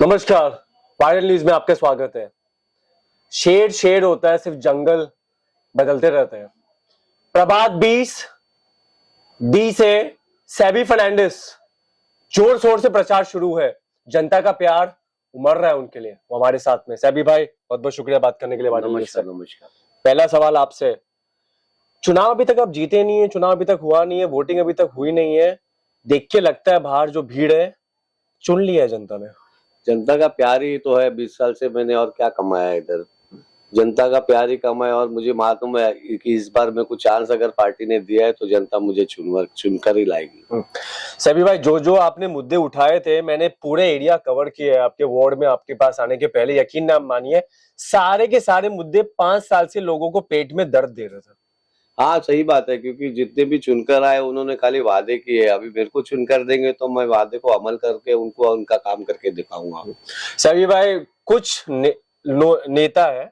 नमस्कार। Viral news में आपका स्वागत है। शेर शेर होता है, सिर्फ जंगल बदलते रहते हैं। प्रभात 20 डी से सेबी फर्नांडिस जोर शोर से प्रचार शुरू है। जनता का प्यार उमड़ रहा है उनके लिए। वो हमारे साथ में सेबी भाई, बहुत बहुत शुक्रिया बात करने के लिए। नमस्कार। नमस्कार। पहला सवाल आपसे, चुनाव अभी तक आप जीते नहीं है, चुनाव अभी तक हुआ नहीं है, वोटिंग अभी तक हुई नहीं है, देख के लगता है बाहर जो भीड़ है चुन लिया है जनता ने। जनता का प्यार ही तो है। 20 साल से मैंने और क्या कमाया है इधर। जनता का प्यार ही कमाया और मुझे मालूम है कि इस बार में कुछ चांस अगर पार्टी ने दिया है तो जनता मुझे चुनकर ही लाएगी। सभी भाई, जो जो आपने मुद्दे उठाए थे, मैंने पूरे एरिया कवर किए है आपके वार्ड में आपके पास आने के पहले। यकीन ना मानिए, सारे के सारे मुद्दे 5 साल से लोगों को पेट में दर्द दे रहे थे। हाँ, सही बात है, क्योंकि जितने भी चुनकर आए उन्होंने खाली वादे किए। अभी मेरे को चुनकर देंगे तो मैं वादे को अमल करके उनको उनका काम करके दिखाऊंगा। सभी भाई, कुछ नेता है,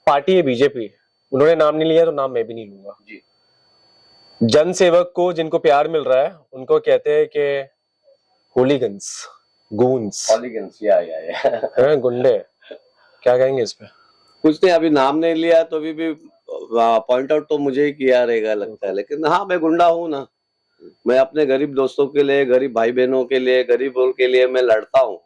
पार्टी है बीजेपी, उन्होंने नाम नहीं लिया तो नाम मैं भी नहीं लूंगा जी। जन सेवक को जिनको प्यार मिल रहा है उनको कहते हैं कि होलीगन्स, गूंस, या। गुंडे। क्या कहेंगे इस पे? कुछ नहीं, अभी नाम नहीं लिया तो अभी भी पॉइंट आउट तो मुझे ही किया रहेगा लगता है। लेकिन हाँ, मैं गुंडा हूँ ना। मैं अपने गरीब दोस्तों के लिए, गरीब भाई बहनों के लिए, गरीबों के लिए मैं लड़ता हूँ।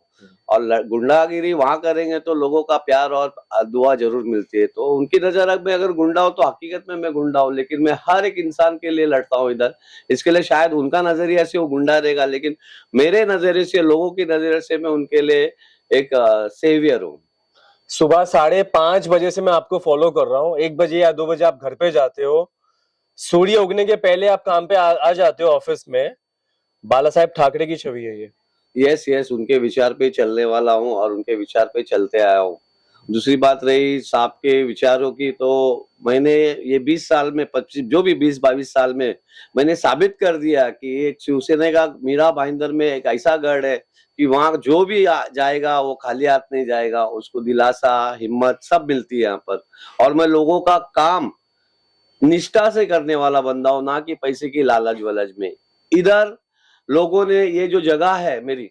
और गुंडागिरी वहां करेंगे तो लोगों का प्यार और दुआ जरूर मिलती है। तो उनकी नजर में अगर गुंडा हो तो हकीकत में मैं गुंडा हूँ, लेकिन मैं हर एक इंसान के लिए लड़ता हूँ इधर। इसके लिए शायद उनका नजरिया से वो गुंडा रहेगा, लेकिन मेरे नजरिए से, लोगों की नजरिए से मैं उनके लिए एक सेवियर हूँ। सुबह 5:30 बजे से मैं आपको फॉलो कर रहा हूँ। 1 बजे या 2 बजे आप घर पे जाते हो, सूर्य उगने के पहले आप काम पे आ जाते हो ऑफिस में। बाला साहेब ठाकरे की छवि है ये। यस, उनके विचार पे चलने वाला हूँ और उनके विचार पे चलते आया हूँ। दूसरी बात रही साहब के विचारों की, तो मैंने ये 20 साल में 25 जो भी 20-22 साल में मैंने साबित कर दिया कि एक शिवसेना का मीरा भाईंदर में एक ऐसा गढ़ है कि वहां जो भी जाएगा वो खाली हाथ नहीं जाएगा। उसको दिलासा, हिम्मत सब मिलती है यहाँ पर। और मैं लोगों का काम निष्ठा से करने वाला बंदा हूं, ना कि पैसे की लालच वलच में। इधर लोगों ने ये जो जगह है मेरी,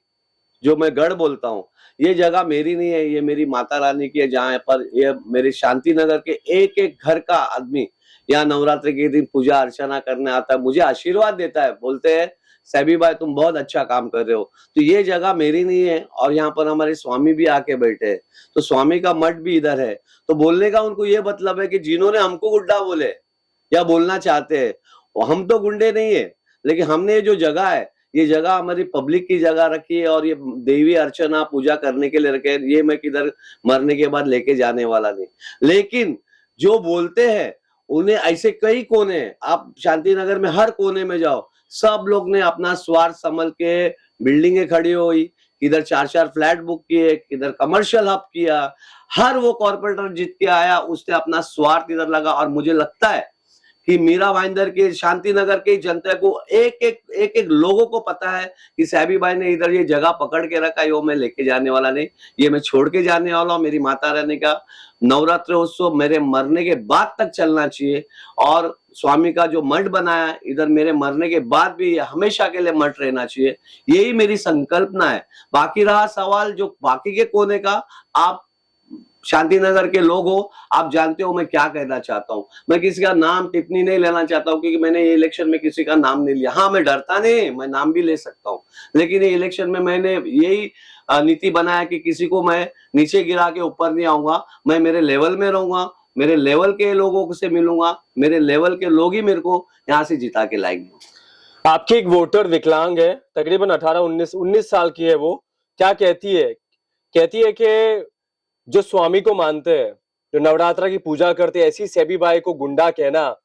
जो मैं गढ़ बोलता हूँ, ये जगह मेरी नहीं है, ये मेरी माता रानी की है। जहाँ पर ये मेरे शांति नगर के एक एक घर का आदमी यहाँ नवरात्रि के दिन पूजा अर्चना करने आता है, मुझे आशीर्वाद देता है, बोलते हैं सैबी भाई तुम बहुत अच्छा काम कर रहे हो। तो ये जगह मेरी नहीं है और यहाँ पर हमारे स्वामी भी आके बैठे हैं, तो स्वामी का मठ भी इधर है। तो बोलने का उनको ये मतलब है कि जिन्होंने हमको गुड्डा बोले या बोलना चाहते हैं, हम तो गुंडे नहीं है, लेकिन हमने जो जगह है, ये जगह हमारी पब्लिक की जगह रखी है और ये देवी अर्चना पूजा करने के लिए रखे है। ये मैं किधर मरने के बाद लेके जाने वाला नहीं। लेकिन जो बोलते हैं उन्हें ऐसे कई कोने हैं, आप शांति नगर में हर कोने में जाओ, सब लोग ने अपना स्वार्थ संभल के बिल्डिंगें खड़ी हुई, किधर 4-4 फ्लैट बुक किए, किधर कमर्शियल हब किया। हर वो कॉर्पोरेटर जीत के आया, उसने अपना स्वार्थ इधर लगा। और मुझे लगता है कि मीरा भाईंदर के, शांति नगर के जनता को, एक लोगों को पता है कि सैबी भाई ने इधर ये जगह पकड़ के रखा है, वो मैं लेके जाने वाला नहीं, ये मैं छोड़ के जाने वाला हूँ। मेरी माता रानी का नवरात्र उत्सव मेरे मरने के बाद तक चलना चाहिए। और स्वामी का जो मठ बनाया है इधर, मेरे मरने के बाद भी हमेशा के लिए मठ रहना चाहिए। यही मेरी संकल्पना है। बाकी रहा सवाल जो बाकी के कोने का, आप शांति नगर के लोग हो, आप जानते हो मैं क्या कहना चाहता हूँ। मैं किसी का नाम टिप्पणी नहीं लेना चाहता हूँ, क्योंकि मैंने ये इलेक्शन में किसी का नाम नहीं लिया। हाँ, मैं डरता नहीं, मैं नाम भी ले सकता हूँ, लेकिन ये इलेक्शन में मैंने यही नीति बनाया कि किसी को मैं नीचे गिरा के ऊपर नहीं आऊंगा। मैं मेरे लेवल में रहूंगा, मेरे लेवल के लोगों से मिलूंगा, मेरे लेवल के लोग ही मेरे को यहाँ से जिता के लाएंगे। आपकी एक वोटर विकलांग है, तकरीबन 18-19 साल की है। वो क्या कहती है? कहती है कि जो स्वामी को मानते हैं, जो नवरात्रा की पूजा करते हैं, ऐसी सैबी बाई को गुंडा कहना,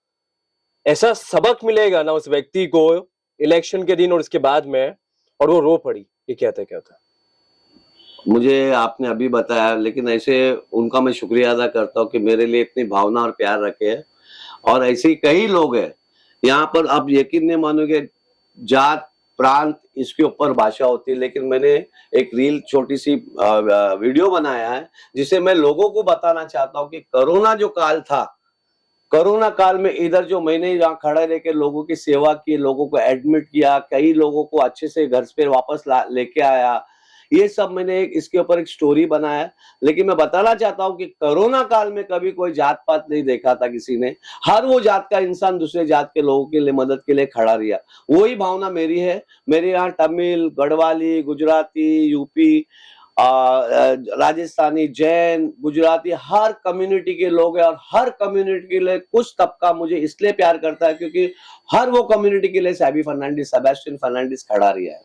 ऐसा सबक मिलेगा ना उस व्यक्ति को इलेक्शन के दिन और उसके बाद में, और वो रो पड़ी। ये कहते मुझे आपने अभी बताया, लेकिन ऐसे उनका मैं शुक्रिया अदा करता हूँ कि मेरे लिए इतनी भावना और प्यार रखे है। और ऐसे ही कई लोग हैं यहाँ पर। आप यकीन नहीं मानोगे, जात प्रांत इसके ऊपर भाषा होती है, लेकिन मैंने एक रील छोटी सी वीडियो बनाया है जिसे मैं लोगों को बताना चाहता हूँ कि कोरोना जो काल था, कोरोना काल में इधर जो मैंने यहाँ खड़े रह के लोगों की सेवा की, लोगों को एडमिट किया, कई लोगों को अच्छे से घर पे वापस लेके आया, ये सब मैंने एक इसके ऊपर एक स्टोरी बनाया है। लेकिन मैं बताना चाहता हूँ कि कोरोना काल में कभी कोई जात पात नहीं देखा था किसी ने, हर वो जात का इंसान दूसरे जात के लोगों के लिए मदद के लिए खड़ा रहा। वही भावना मेरी है। मेरे यहाँ तमिल, गढ़वाली, गुजराती, यूपी, राजस्थानी, जैन, गुजराती, हर कम्युनिटी के लोग हैं और हर कम्युनिटी के लिए कुछ तबका मुझे इसलिए प्यार करता है क्योंकि हर वो कम्युनिटी के लिए सेबेस्टियन फर्नांडिस खड़ा रहा है।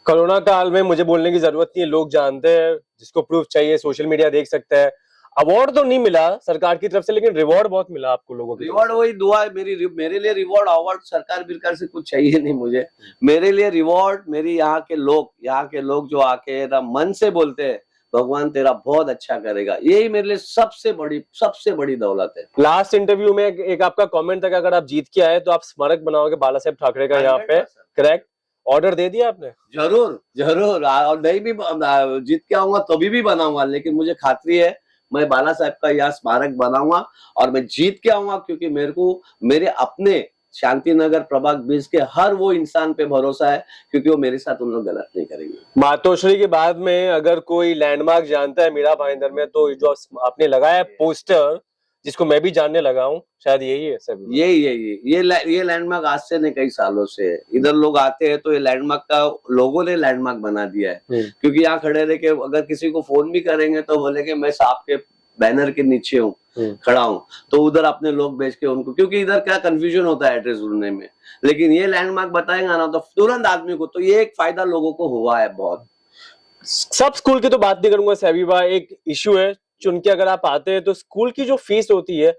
कोरोना काल में मुझे बोलने की जरूरत नहीं है, लोग जानते हैं, जिसको प्रूफ चाहिए सोशल मीडिया देख सकता है। अवार्ड तो नहीं मिला सरकार की तरफ से, लेकिन रिवॉर्ड बहुत मिला आपको लोगों की रिवॉर्ड वही दुआ है मेरे लिए। रिवॉर्ड अवार्ड सरकार बिरकार से कुछ चाहिए नहीं मुझे। मेरे लिए रिवॉर्ड मेरी यहाँ के लोग जो आके ना मन से बोलते हैं भगवान तेरा बहुत अच्छा करेगा, यही मेरे लिए सबसे बड़ी दौलत है। लास्ट इंटरव्यू में एक आपका कमेंट था कि अगर आप जीत के आए तो आप स्मारक बनाओगे बाला साहेब ठाकरे का यहाँ पे, करेक्ट? ऑर्डर दे दिया आपने? जरूर और नहीं भी जीत के आऊंगा तभी भी बनाऊंगा, लेकिन मुझे खातरी है मैं बाला साहेब का यहाँ स्मारक बनाऊंगा और मैं जीत के आऊंगा क्योंकि मेरे को मेरे अपने शांति नगर प्रभाग 20 के हर वो इंसान पे भरोसा है क्योंकि वो मेरे साथ उन लोग गलत नहीं करेंगे। मातोश्री के बाद में अगर कोई लैंडमार्क जानता है मीरा भाईंदर में तो जो आपने लगाया पोस्टर, जिसको मैं भी जानने लगा हूँ, शायद यही है सर। ये लैंडमार्क आज से नहीं कई सालों से इधर लोग आते हैं तो ये लैंडमार्क का लोगों ने लैंडमार्क बना दिया है क्योंकि यहाँ खड़े रह के अगर किसी को फोन भी करेंगे तो बोलेंगे मैं साहब के बैनर के नीचे हूँ खड़ा हूँ, तो उधर अपने लोग भेज के उनको, क्योंकि इधर क्या कंफ्यूजन होता है एड्रेस ढूंढने में, लेकिन ये लैंडमार्क बताएंगा ना तो तुरंत आदमी को, तो ये एक फायदा लोगों को हुआ है बहुत। सब स्कूल की तो बात नहीं करूंगा सैबी भाई, एक इश्यू है चुन के अगर आप आते हैं तो स्कूल की जो फीस होती है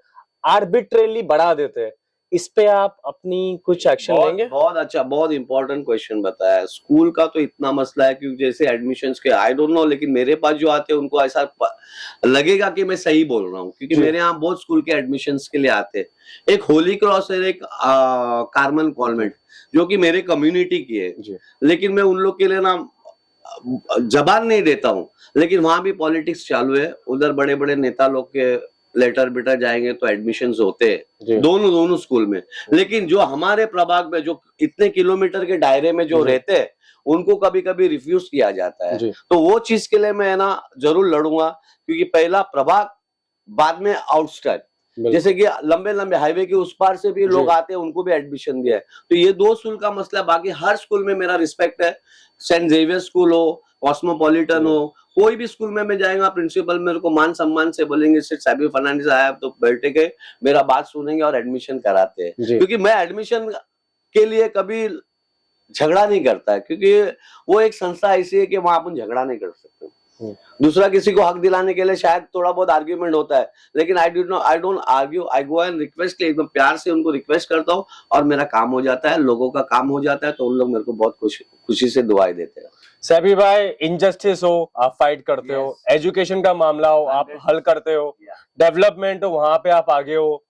आर्बिट्रेरली बढ़ा देते हैं, इस पे आप अपनी कुछ एक्शन लेंगे? बहुत अच्छा, बहुत इंपॉर्टेंट क्वेश्चन बताया। स्कूल का तो इतना मसला है क्योंकि जैसे एडमिशंस के आई डोंट नो, लेकिन मेरे पास जो आते हैं उनको ऐसा लगेगा कि मैं सही बोल रहा हूँ क्योंकि मेरे यहाँ बहुत स्कूल के एडमिशंस के लिए आते हैं। एक होली क्रॉस है, एक कार्मल कॉन्वेंट जो कि मेरे कम्युनिटी की है, लेकिन मैं उन लोग के लिए ना जबान नहीं देता हूँ, लेकिन वहां भी पॉलिटिक्स चालू है। उधर बड़े बड़े नेता लोग के लेटर बेटर जाएंगे तो एडमिशंस होते हैं दोनों स्कूल में, लेकिन जो हमारे प्रभाग में जो इतने किलोमीटर के दायरे में जो रहते हैं उनको कभी कभी रिफ्यूज किया जाता है। तो वो चीज के लिए मैं ना जरूर लड़ूंगा क्योंकि पहला प्रभाग बाद में आउटस्टाइल, जैसे कि लंबे लंबे हाईवे के उस पार से भी लोग आते हैं उनको भी एडमिशन दिया है। तो ये दो स्कूल का मसला, बाकी हर स्कूल में मेरा रिस्पेक्ट है। सेंट जेवियर स्कूल हो, कॉस्मोपॉलिटन हो, कोई भी स्कूल में मैं जाएगा प्रिंसिपल मेरे को मान सम्मान से बोलेंगे सिर्फ सेबी फर्नांडिस आया तो बैठे के मेरा बात सुनेंगे और एडमिशन कराते हैं, क्योंकि मैं एडमिशन के लिए कभी झगड़ा नहीं करता है क्योंकि वो एक संस्था ऐसी है कि वहां अपन झगड़ा नहीं कर सकते। दूसरा किसी को हक दिलाने के लिए शायद थोड़ा बहुत आर्ग्यूमेंट होता है, लेकिन I don't argue, I go and request, एकदम प्यार से उनको रिक्वेस्ट करता हूँ और मेरा काम हो जाता है, लोगों का काम हो जाता है, तो उन लोग मेरे को बहुत खुशी से दुआएं देते हैं। सैबी भाई, इनजस्टिस हो आप फाइट करते हो, एजुकेशन का मामला हो आप हल करते हो, डेवलपमेंट हो वहां पे आप आगे हो,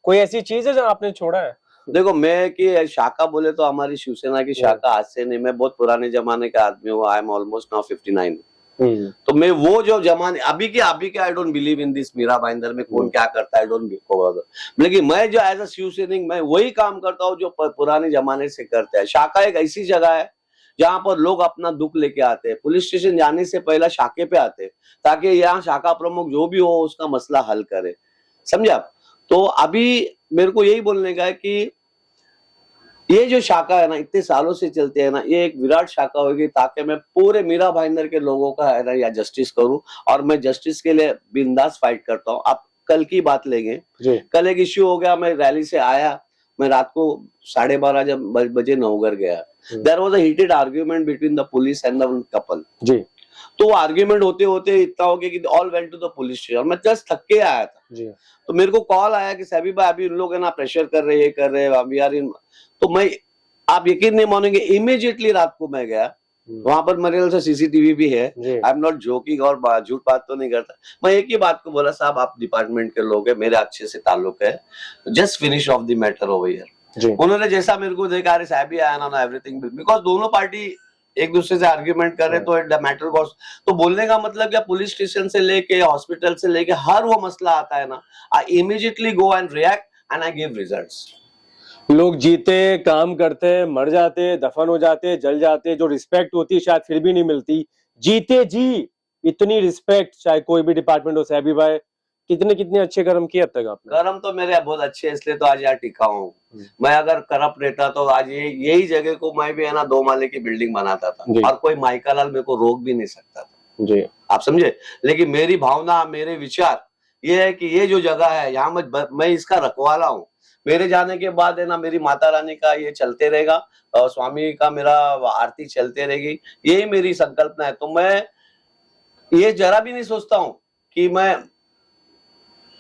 कोई ऐसी चीज है जो आपने छोड़ा है? देखो, मैं कि शाखा बोले तो हमारी शिवसेना की शाखा आज से नहीं, मैं बहुत पुराने जमाने का आदमी हूँ। I am almost now 59। तो मैं वो जो जमाने अभी के I don't believe in this Mira Bhayandar में कौन क्या करता है, आई डोंट बिलीव, लेकिन मैं जो एज अ शिवसैनिक मैं वही काम करता हूँ जो पुराने जमाने से करते हैं। शाखा एक ऐसी जगह है जहां पर लोग अपना दुख लेके आते हैं, पुलिस स्टेशन जाने से पहले शाखे पे आते हैं ताकि यहाँ शाखा प्रमुख जो भी हो उसका मसला हल करे, समझे आप? तो अभी मेरे को यही बोलने का है कि ये जो शाखा है ना इतने सालों से चलते हैं ना, ये एक विराट शाखा होगी ताकि मैं पूरे मीरा भाईंदर के लोगों का है ना या जस्टिस करूं, और मैं जस्टिस के लिए बिंदास फाइट करता हूं। आप कल की बात लेंगे, कल एक इश्यू हो गया, मैं रैली से आया, मैं रात को 12:30 बजे नवघर गया। There was a heated argument between the police and the couple जी। तो आर्ग्यूमेंट होते होते इतना हो गया कि all went to the police station, और मैं जस्ट थक के आया था जी। तो मेरे को कॉल आया कि सैबी भाई अभी इन लोग है ना प्रेशर कर रहे, ये कर रहे, अभी यार तो मैं, आप यकीन नहीं मानेंगे, इमीडिएटली रात को मैं गया वहां पर, मेरे ख्याल से सीसीटीवी भी है, आई एम नॉट जोकिंग और झूठ बात तो नहीं करता। मैं एक ही बात को बोला, साहब आप डिपार्टमेंट के लोग हैं, मेरे अच्छे से ताल्लुक है, just finish off the matter over here. उन्होंने जैसा मेरे को देखा, अरे साहब आया ना एवरीथिंग, बिकॉज दोनों पार्टी एक दूसरे से आर्ग्यूमेंट कर रहे तो द मैटर गोस, तो बोलने का मतलब क्या, पुलिस स्टेशन से लेके हॉस्पिटल से लेके हर वो मसला आता है ना, I immediately go and react and I give results. लोग जीते, काम करते, मर जाते, दफन हो जाते, जल जाते, जो रिस्पेक्ट होती है शायद फिर भी नहीं मिलती, जीते जी इतनी रिस्पेक्ट, चाहे कोई भी डिपार्टमेंट हो, सैबी भाई कितने अच्छे कर्म किए अब तक आपने। कर्म तो मेरे बहुत अच्छे हैं, इसलिए तो आज यहाँ टिका हूँ। मैं अगर करप्ट रहता तो आज यही जगह को मैं भी है ना 2 माले की बिल्डिंग बनाता था जी। और कोई माइका लाल मेरे को रोक भी नहीं सकता था। जी। आप समझे। लेकिन मेरी भावना, मेरे विचार ये है कि ये जो जगह है यहाँ मैं इसका रखवाला हूँ। मेरे जाने के बाद है ना मेरी माता रानी का ये चलते रहेगा और स्वामी का मेरा आरती चलते रहेगी, यही मेरी संकल्पना है। तो मैं ये जरा भी नहीं सोचता हूँ कि मैं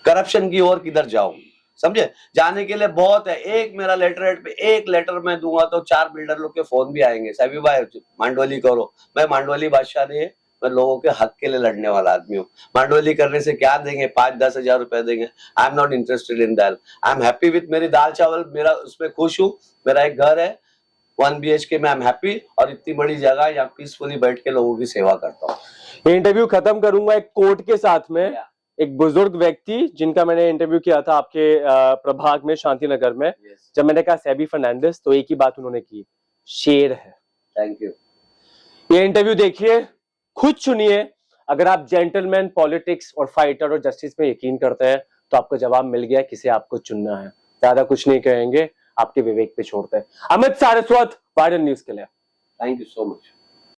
करप्शन की ओर किधर जाऊं, समझे। जाने के लिए बहुत है। एक मेरा लेटरहेड पे एक लेटर मैं दूंगा तो 4 बिल्डर लोग के फोन भी आएंगे, सभी भाई मांडवली करो। मैं मांडवली बादशाह नहीं है, मैं लोगों के हक के लिए लड़ने वाला आदमी हूँ। मांडवली करने से क्या देंगे, 5-10 हजार रुपए देंगे। I am not interested in that. I am happy with मेरी दाल चावल, मेरा उसमें खुश हूँ। मेरा एक घर है 1 BHK में, आई एम हैप्पी। और इतनी बड़ी जगह यहाँ पीसफुली बैठ के लोगों की सेवा करता हूँ। ये इंटरव्यू खत्म करूंगा एक कोट के साथ में। एक बुजुर्ग व्यक्ति जिनका मैंने इंटरव्यू किया था आपके प्रभाग में, शांतिनगर में, जब मैंने कहा सैबी फर्नांडिस, तो एक ही बात उन्होंने की, शेर है। Thank you. ये इंटरव्यू देखिए, खुद चुनिए। अगर आप जेंटलमैन, पॉलिटिक्स और फाइटर और जस्टिस में यकीन करते हैं तो आपको जवाब मिल गया किसे आपको चुनना है। ज्यादा कुछ नहीं कहेंगे, आपके विवेक पे छोड़ते हैं। अमित सारस्वत, वायरल न्यूज के लिए। Thank you so much.